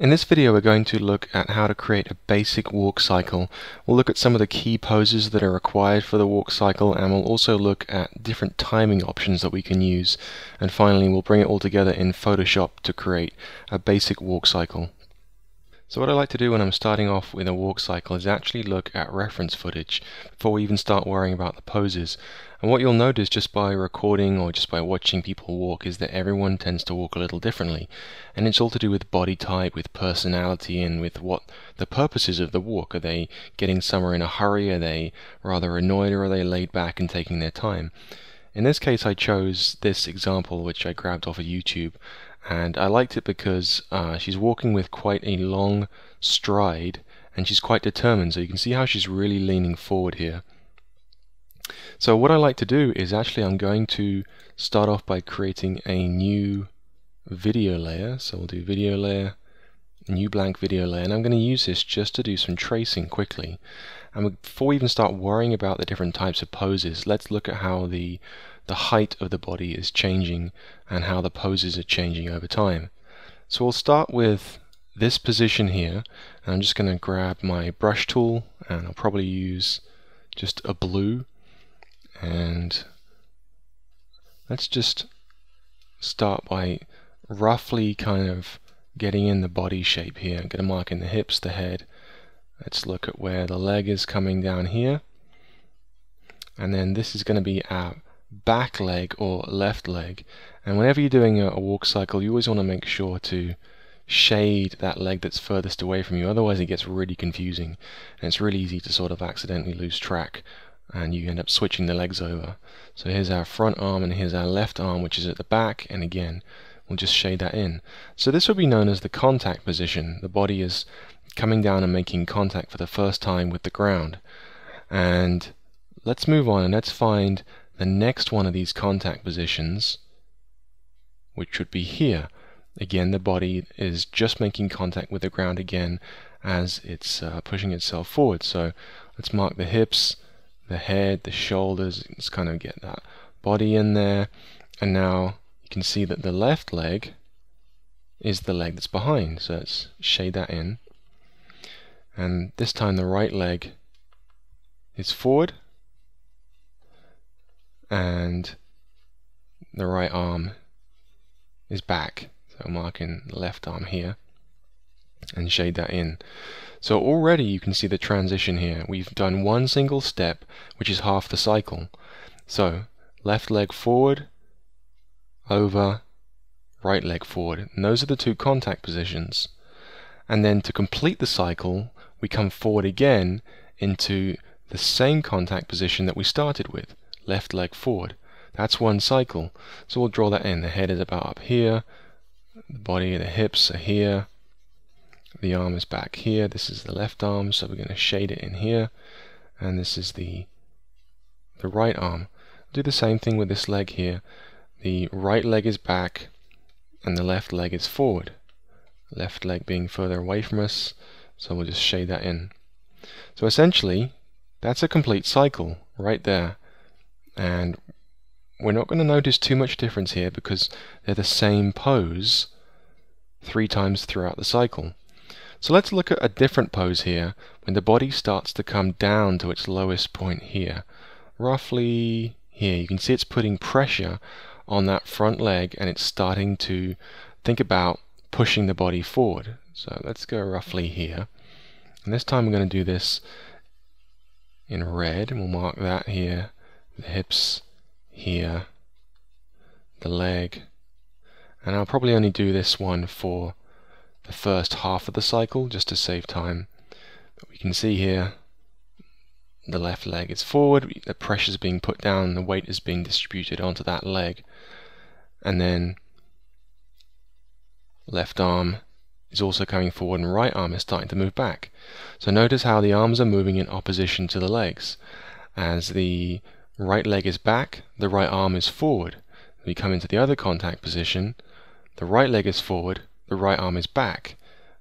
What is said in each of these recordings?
In this video we're going to look at how to create a basic walk cycle. We'll look at some of the key poses that are required for the walk cycle, and we'll also look at different timing options that we can use. And finally we'll bring it all together in Photoshop to create a basic walk cycle. So what I like to do when I'm starting off with a walk cycle is actually look at reference footage before we even start worrying about the poses. And what you'll notice just by recording or just by watching people walk is that everyone tends to walk a little differently. And it's all to do with body type, with personality, and with what the purposes of the walk. Are they getting somewhere in a hurry? Are they rather annoyed, or are they laid back and taking their time? In this case I chose this example which I grabbed off of YouTube, and I liked it because she's walking with quite a long stride and she's quite determined, so you can see how she's really leaning forward here. So what I like to do is actually I'm going to start off by creating a new video layer. So we'll do video layer, new blank video layer, and I'm going to use this just to do some tracing quickly. And before we even start worrying about the different types of poses, let's look at how the height of the body is changing and how the poses are changing over time. So we'll start with this position here, and I'm just going to grab my brush tool, and I'll probably use just a blue, and let's just start by roughly kind of getting in the body shape here. I'm going to mark in the hips, the head. Let's look at where the leg is coming down here, and then this is going to be our back leg or left leg. And whenever you're doing a walk cycle, you always want to make sure to shade that leg that's furthest away from you, otherwise it gets really confusing and it's really easy to sort of accidentally lose track and you end up switching the legs over. So here's our front arm and here's our left arm, which is at the back, and again we'll just shade that in. So this would be known as the contact position. The body is coming down and making contact for the first time with the ground. And let's move on and let's find the next one of these contact positions, which would be here. Again, the body is just making contact with the ground again as it's pushing itself forward. So let's mark the hips, the head, the shoulders. Let's kind of get that body in there. And now you can see that the left leg is the leg that's behind. So let's shade that in. And this time the right leg is forward and the right arm is back. So marking the left arm here and shade that in. So already you can see the transition here. We've done one single step, which is half the cycle. So left leg forward, over, right leg forward. And those are the two contact positions. And then to complete the cycle, we come forward again into the same contact position that we started with, left leg forward. That's one cycle. So we'll draw that in. The head is about up here, the body, the hips are here, the arm is back here. This is the left arm, so we're going to shade it in here, and this is the right arm. Do the same thing with this leg here. The right leg is back and the left leg is forward. Left leg being further away from us, so we'll just shade that in. So essentially that's a complete cycle right there, and we're not going to notice too much difference here because they're the same pose 3 times throughout the cycle. So let's look at a different pose here when the body starts to come down to its lowest point here, roughly here. You can see it's putting pressure on that front leg and it's starting to think about pushing the body forward. So let's go roughly here, and this time we're going to do this in red, and we'll mark that here, the hips here, the leg, and I'll probably only do this one for the first half of the cycle just to save time. But we can see here the left leg is forward, the pressure is being put down, the weight is being distributed onto that leg, and then left arm is also coming forward and right arm is starting to move back. So notice how the arms are moving in opposition to the legs. As the right leg is back, the right arm is forward. We come into the other contact position, the right leg is forward, the right arm is back,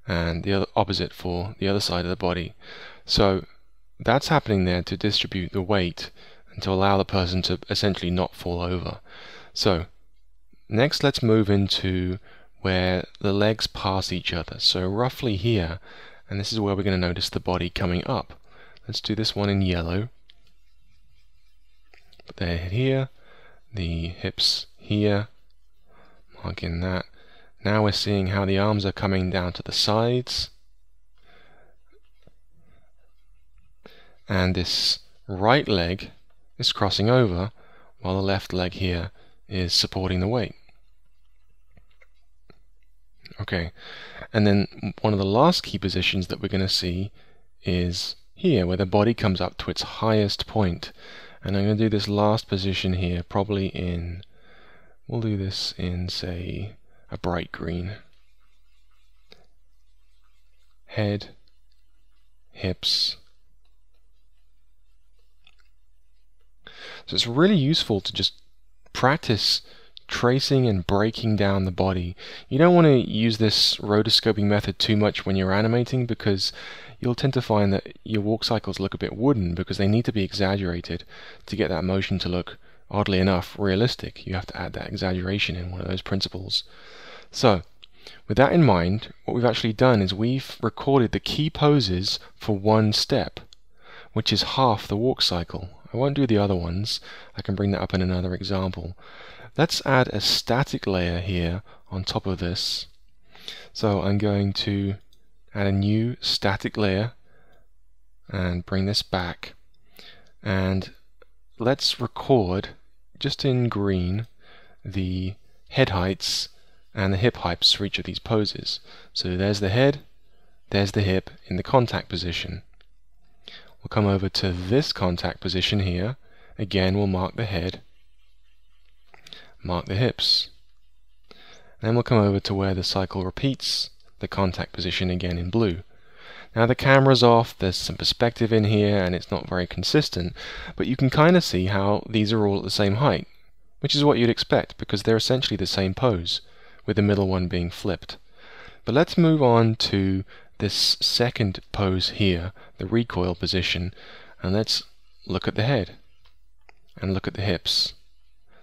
and the other opposite for the other side of the body. So that's happening there to distribute the weight and to allow the person to essentially not fall over. So next let's move into where the legs pass each other. So roughly here, and this is where we're going to notice the body coming up. Let's do this one in yellow. Put the head here, the hips here, marking that. Now we're seeing how the arms are coming down to the sides. And this right leg is crossing over, while the left leg here is supporting the weight. Okay, and then one of the last key positions that we're going to see is here, where the body comes up to its highest point. And I'm going to do this last position here, probably in, we'll do this in, say, a bright green. Head, hips. So it's really useful to just practice tracing and breaking down the body. You don't want to use this rotoscoping method too much when you're animating, because you'll tend to find that your walk cycles look a bit wooden, because they need to be exaggerated to get that motion to look, oddly enough, realistic. You have to add that exaggeration in, one of those principles. So, with that in mind, what we've actually done is we've recorded the key poses for one step, which is half the walk cycle. I won't do the other ones. I can bring that up in another example. Let's add a static layer here on top of this. So I'm going to add a new static layer and bring this back. And let's record, just in green, the head heights and the hip heights for each of these poses. So there's the head, there's the hip in the contact position. We'll come over to this contact position here. Again, we'll mark the head, mark the hips. Then we'll come over to where the cycle repeats, the contact position again in blue. Now the camera's off, there's some perspective in here, and it's not very consistent, but you can kind of see how these are all at the same height, which is what you'd expect, because they're essentially the same pose, with the middle one being flipped. But let's move on to this second pose here, the recoil position, and let's look at the head and look at the hips.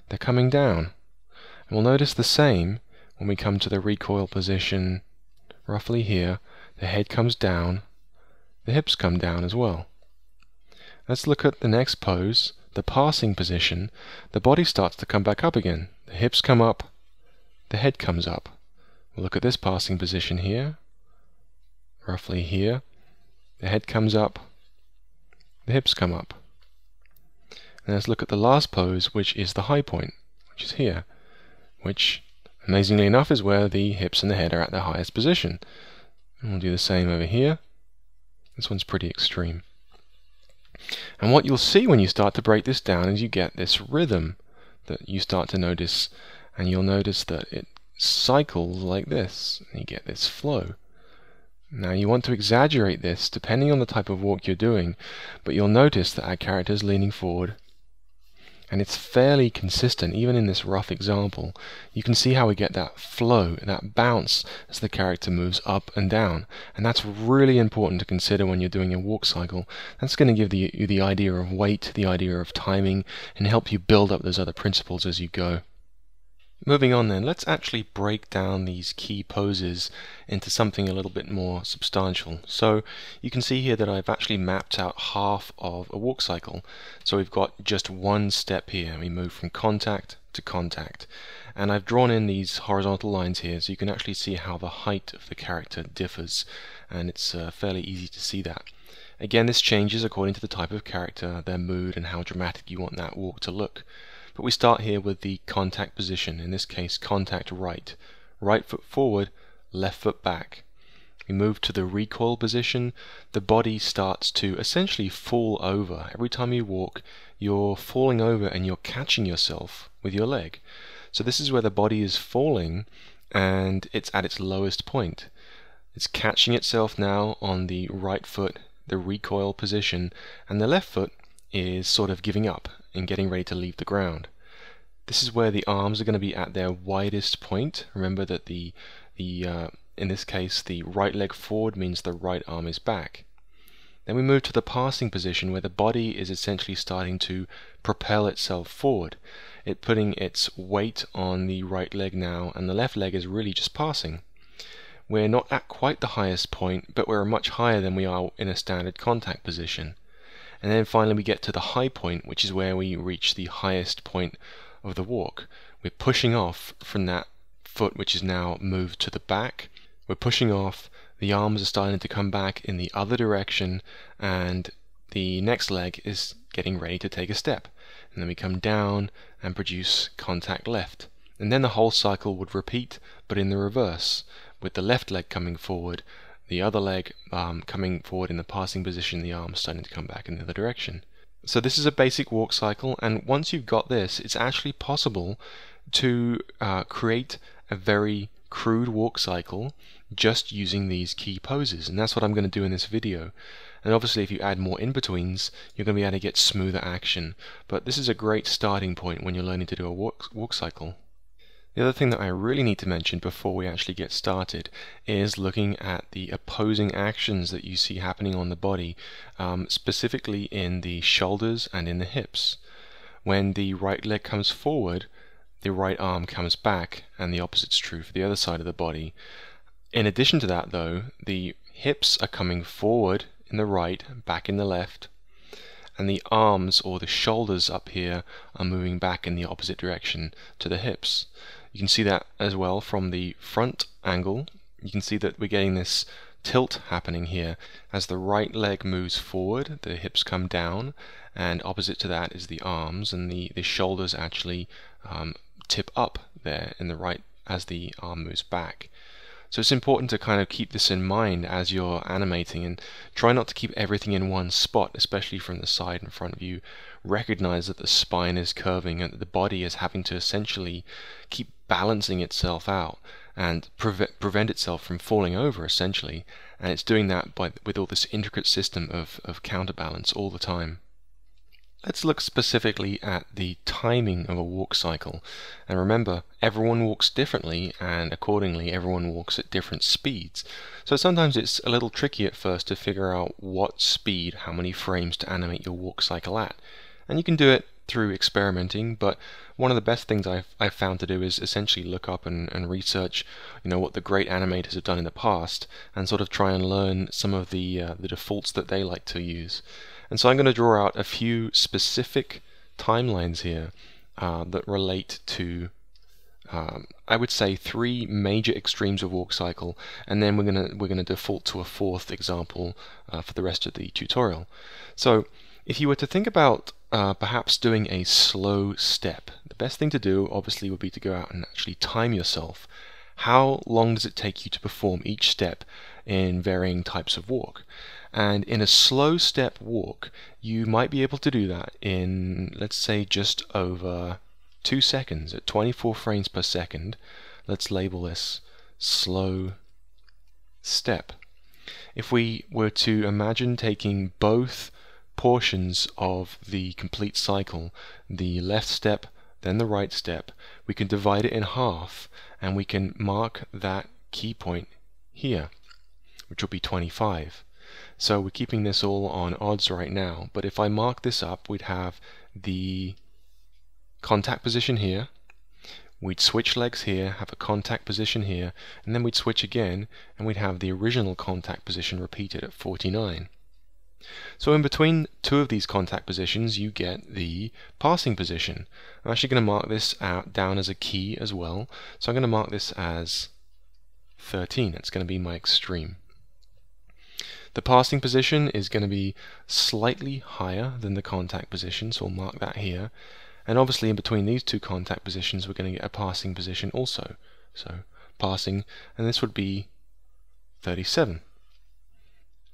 They're coming down, and we'll notice the same when we come to the recoil position roughly here. The head comes down, the hips come down as well. Let's look at the next pose, the passing position. The body starts to come back up again. The hips come up, the head comes up. We'll look at this passing position here, roughly here. The head comes up, the hips come up. And let's look at the last pose, which is the high point, which is here, which, amazingly enough, is where the hips and the head are at their highest position. And we'll do the same over here. This one's pretty extreme. And what you'll see when you start to break this down is you get this rhythm that you start to notice, and you'll notice that it cycles like this, and you get this flow. Now you want to exaggerate this depending on the type of walk you're doing, but you'll notice that our character's leaning forward, and it's fairly consistent. Even in this rough example, you can see how we get that flow, that bounce as the character moves up and down, and that's really important to consider when you're doing a walk cycle. That's going to give you the idea of weight, the idea of timing, and help you build up those other principles as you go. Moving on then, let's actually break down these key poses into something a little bit more substantial. So you can see here that I've actually mapped out half of a walk cycle. So we've got just one step here. We move from contact to contact. And I've drawn in these horizontal lines here so you can actually see how the height of the character differs. And it's fairly easy to see that. Again, this changes according to the type of character, their mood, and how dramatic you want that walk to look. But we start here with the contact position, in this case contact right. Right foot forward, left foot back. We move to the recoil position. The body starts to essentially fall over. Every time you walk, you're falling over and you're catching yourself with your leg. So this is where the body is falling and it's at its lowest point. It's catching itself now on the right foot, the recoil position, and the left foot is sort of giving up and getting ready to leave the ground. This is where the arms are going to be at their widest point. Remember that in this case, the right leg forward means the right arm is back. Then we move to the passing position where the body is essentially starting to propel itself forward. It's putting its weight on the right leg now, and the left leg is really just passing. We're not at quite the highest point, but we're much higher than we are in a standard contact position. And then finally we get to the high point, which is where we reach the highest point of the walk. We're pushing off from that foot, which is now moved to the back. We're pushing off, the arms are starting to come back in the other direction, and the next leg is getting ready to take a step. And then we come down and produce contact left. And then the whole cycle would repeat, but in the reverse, with the left leg coming forward, the other leg coming forward in the passing position, the arms starting to come back in the other direction. So this is a basic walk cycle, and once you've got this, it's actually possible to create a very crude walk cycle just using these key poses, and that's what I'm going to do in this video. And obviously if you add more in-betweens, you're going to be able to get smoother action, but this is a great starting point when you're learning to do a walk cycle. The other thing that I really need to mention before we actually get started is looking at the opposing actions that you see happening on the body, specifically in the shoulders and in the hips. When the right leg comes forward, the right arm comes back, and the opposite's true for the other side of the body. In addition to that though, the hips are coming forward in the right, back in the left, and the arms or the shoulders up here are moving back in the opposite direction to the hips. You can see that as well from the front angle. You can see that we're getting this tilt happening here. As the right leg moves forward, the hips come down, and opposite to that is the arms, and the shoulders actually tip up there in the right as the arm moves back. So it's important to kind of keep this in mind as you're animating, and try not to keep everything in one spot, especially from the side and front view. Recognize that the spine is curving and that the body is having to essentially keep balancing itself out and prevent itself from falling over, essentially. And it's doing that with all this intricate system of counterbalance all the time. Let's look specifically at the timing of a walk cycle. And remember, everyone walks differently, and accordingly everyone walks at different speeds. So sometimes it's a little tricky at first to figure out what speed, how many frames to animate your walk cycle at. And you can do it through experimenting, but one of the best things I've found to do is essentially look up and research, what the great animators have done in the past, and sort of try and learn some of the defaults that they like to use. And so I'm going to draw out a few specific timelines here that relate to, I would say, 3 major extremes of walk cycle, and then we're going to default to a 4th example for the rest of the tutorial. So if you were to think about perhaps doing a slow step, the best thing to do obviously would be to go out and actually time yourself. How long does it take you to perform each step in varying types of walk? And in a slow step walk, you might be able to do that in, let's say, just over 2 seconds at 24 frames per second. Let's label this slow step. If we were to imagine taking both portions of the complete cycle, the left step, then the right step, we can divide it in half, and we can mark that key point here, which will be 25. So we're keeping this all on odds right now, but if I mark this up, we'd have the contact position here, we'd switch legs here, have a contact position here, and then we'd switch again, and we'd have the original contact position repeated at 49. So in between 2 of these contact positions, you get the passing position. I'm actually going to mark this down as a key as well, so I'm going to mark this as 13. It's going to be my extreme. The passing position is going to be slightly higher than the contact position, so we'll mark that here. And obviously in between these 2 contact positions we're going to get a passing position also. So passing, and this would be 37.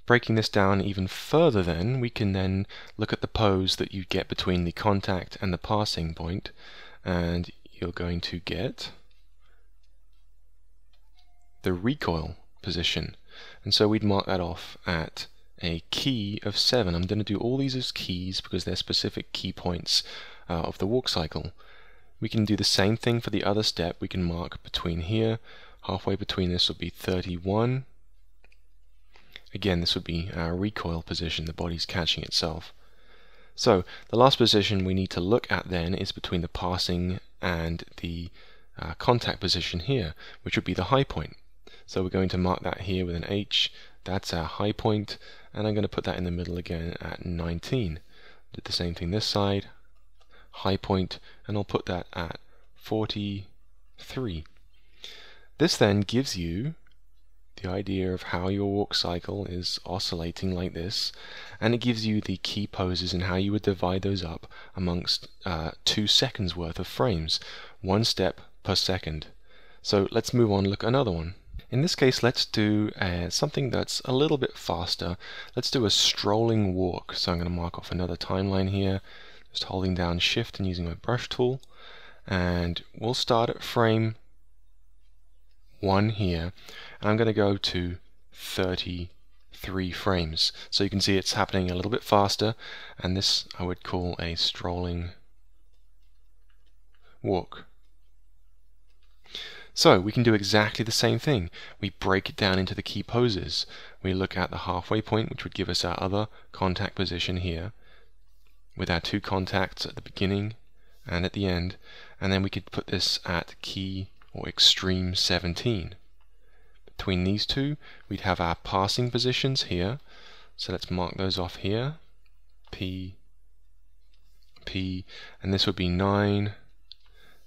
Breaking this down even further then, we can then look at the pose that you get between the contact and the passing point, and you're going to get the recoil position. And so we'd mark that off at a key of 7. I'm going to do all these as keys because they're specific key points of the walk cycle. We can do the same thing for the other step. We can mark between here, halfway between this will be 31, Again, this would be our recoil position, the body's catching itself. So the last position we need to look at then is between the passing and the contact position here, which would be the high point. So we're going to mark that here with an H. That's our high point, and I'm going to put that in the middle again at 19. Did the same thing this side, high point, and I'll put that at 43. This then gives you the idea of how your walk cycle is oscillating like this, and it gives you the key poses and how you would divide those up amongst 2 seconds worth of frames, 1 step per second. So let's move on and look at another one. In this case, let's do something that's a little bit faster. Let's do a strolling walk. So I'm going to mark off another timeline here, just holding down Shift and using my brush tool, and we'll start at frame 1 here, and I'm going to go to 33 frames. So you can see it's happening a little bit faster, and this I would call a strolling walk. So we can do exactly the same thing. We break it down into the key poses. We look at the halfway point, which would give us our other contact position here, with our 2 contacts at the beginning and at the end, and then we could put this at key or extreme 17. Between these two, we'd have our passing positions here. So let's mark those off here. P, P, and this would be 9,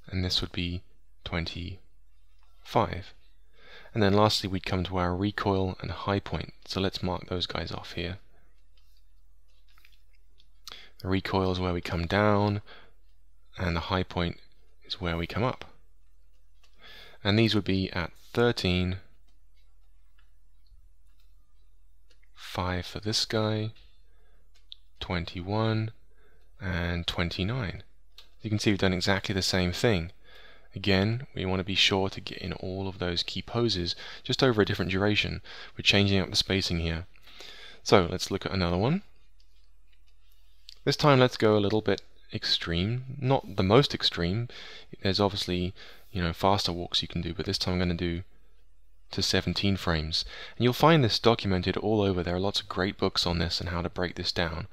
and this would be 25. And then lastly, we'd come to our recoil and high point. So let's mark those guys off here. The recoil is where we come down, and the high point is where we come up. And these would be at 13, 5 for this guy, 21, and 29. You can see we've done exactly the same thing. Again, we want to be sure to get in all of those key poses just over a different duration. We're changing up the spacing here. So let's look at another one. This time let's go a little bit extreme, not the most extreme. There's obviously, faster walks you can do, but this time I'm going to do to 17 frames. And you'll find this documented all over. There are lots of great books on this and how to break this down.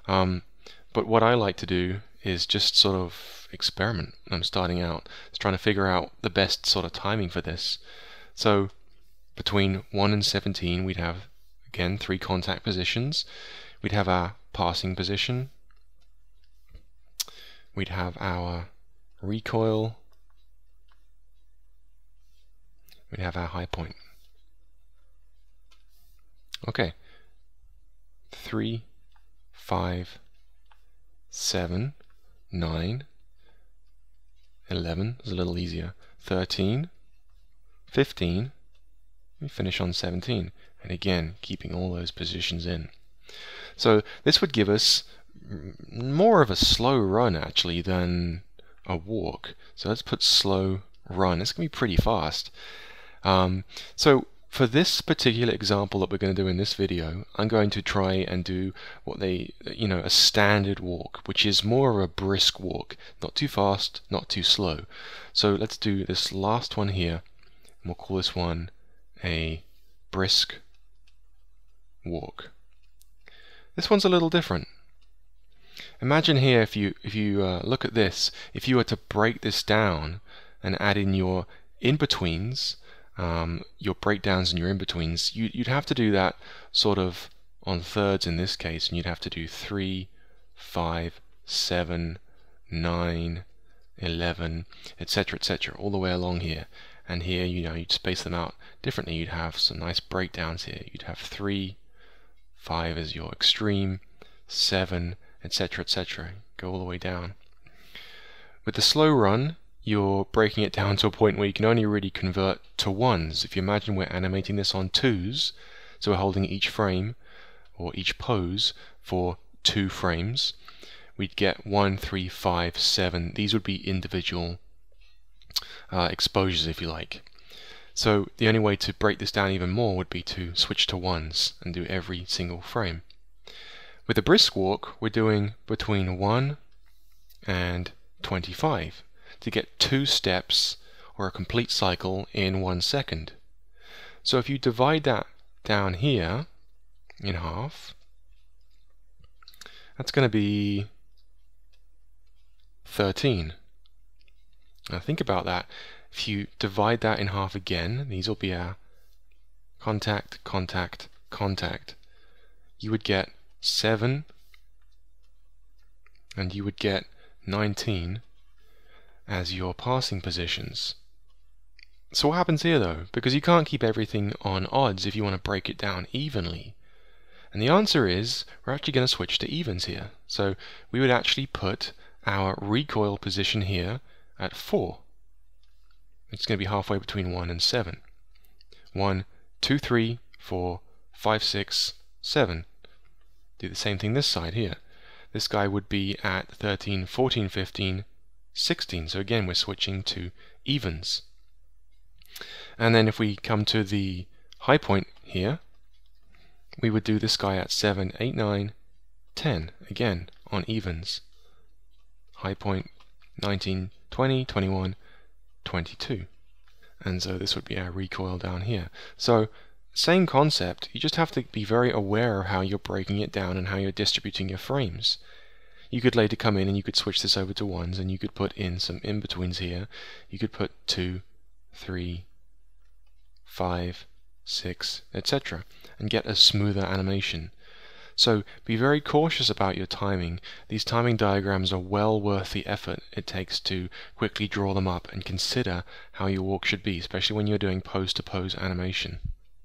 But what I like to do is just sort of experiment when I'm starting out. It's trying to figure out the best sort of timing for this. So between 1 and 17 we'd have, again, 3 contact positions. We'd have our passing position. We'd have our recoil. We'd have our high point. Okay. 3, 5, 7, 9, 11 is a little easier. 13, 15, we finish on 17. And again, keeping all those positions in. So this would give us more of a slow run actually than a walk. So let's put slow run. It's going to be pretty fast. So for this particular example that we're going to do in this video, I'm going to try and do what a standard walk, which is more of a brisk walk, not too fast, not too slow. So let's do this last one here, and we'll call this one a brisk walk. This one's a little different. Imagine here, if you look at this, if you were to break this down and add in your in-betweens, your breakdowns and your in-betweens, you'd have to do that sort of on thirds in this case, and you'd have to do 3, 5, 7, 9, 11, etc., all the way along here. And here, you'd space them out differently. You'd have some nice breakdowns here. You'd have 3, 5 as your extreme, 7, etc., go all the way down. With the slow run, you're breaking it down to a point where you can only really convert to ones. If you imagine we're animating this on 2s, so we're holding each frame or each pose for 2 frames, we'd get 1, 3, 5, 7. These would be individual exposures, if you like. So the only way to break this down even more would be to switch to ones and do every single frame. With a brisk walk, we're doing between 1 and 25 to get 2 steps or a complete cycle in 1 second. So if you divide that down here, in half. That's going to be 13. Now think about that. If you divide that in half again, these will be our contact, contact, contact. You would get 7 and you would get 19 as your passing positions. So what happens here though? Because you can't keep everything on odds if you want to break it down evenly. And the answer is, we're actually going to switch to evens here. So we would actually put our recoil position here at 4. It's going to be halfway between 1 and 7. 1, 2, 3, 4, 5, 6, 7. Do the same thing this side here. This guy would be at 13, 14, 15, 16. So again, we're switching to evens. And then if we come to the high point here, we would do this guy at 7, 8, 9, 10, again on evens. High point 19, 20, 21, 22. And so this would be our recoil down here. So same concept, you just have to be very aware of how you're breaking it down and how you're distributing your frames. You could later come in and you could switch this over to ones and you could put in some in-betweens here. You could put 2, 3, 5, 6, etc. and get a smoother animation. So be very cautious about your timing. These timing diagrams are well worth the effort it takes to quickly draw them up and consider how your walk should be, especially when you're doing pose-to-pose animation.